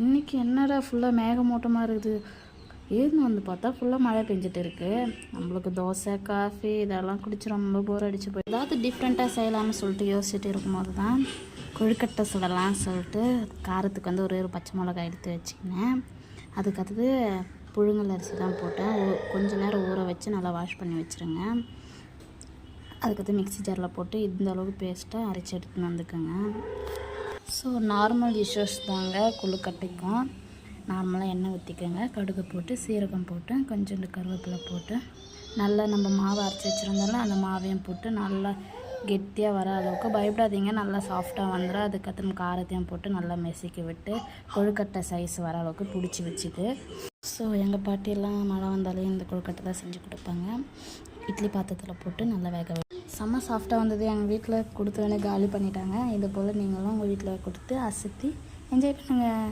இன்றைக்கி என்னடா ஃபுல்லாக மேகமூட்டமாக இருக்குது. ஏன்னு வந்து பார்த்தா ஃபுல்லாக மழை பெஞ்சிட்டு இருக்குது. நம்மளுக்கு தோசை காஃபி இதெல்லாம் குடிச்சு ரொம்ப போர் அடிச்சு போய் ஏதாவது டிஃப்ரெண்ட்டாக செய்யலாம்னு சொல்லிட்டு யோசிச்சுட்டு இருக்கும்போது தான் கொழுக்கட்டை சுடலாம்னு சொல்லிட்டு காரத்துக்கு வந்து ஒரு பச்சை மிளகாய் எடுத்து வச்சுக்கினேன். அதுக்கடுத்து புழுங்கல் அரிசி தான் போட்டேன். கொஞ்சம் நேரம் ஊற வச்சு நல்லா வாஷ் பண்ணி வச்சுருங்க. அதுக்கடுத்து மிக்ஸி ஜாரில் போட்டு இந்த அளவுக்கு பேஸ்ட்டாக அரைச்சி எடுத்துன்னு வந்துக்கோங்க. ஸோ நார்மல் டிஷ்ஷஸ் தாங்க கொழுக்கட்டைக்கும். நார்மலாக எண்ணெய் ஊற்றிக்கோங்க, கடுகு போட்டு சீரகம் போட்டு கொஞ்சோண்டு கருவேப்பிலை போட்டு நல்லா நம்ம மாவை அரைச்சி வச்சுருந்தாலும் அந்த மாவையும் போட்டு நல்லா கெட்டியாக வர அளவுக்கு பயப்படாதீங்க, நல்லா சாஃப்டாக வந்துடும். அதுக்கப்புறம் காரத்தையும் போட்டு நல்லா மெசிக்கி விட்டு கொழுக்கட்டை சைஸ் வர அளவுக்கு பிடிச்சி வச்சுட்டு ஸோ எங்கள் பாட்டியெல்லாம் மழை வந்தாலே இந்த கொழுக்கட்டை தான் செஞ்சு கொடுப்பாங்க. இட்லி பாத்திரத்தில் போட்டு நல்லா வேக செம்ம சாஃப்டாக வந்தது. எங்கள் வீட்டில் கொடுத்தவொடனே காலி பண்ணிட்டாங்க. இது போல் நீங்களும் உங்கள் வீட்டில் கொடுத்து அசத்தி என்ஜாய் பண்ணுங்கள்.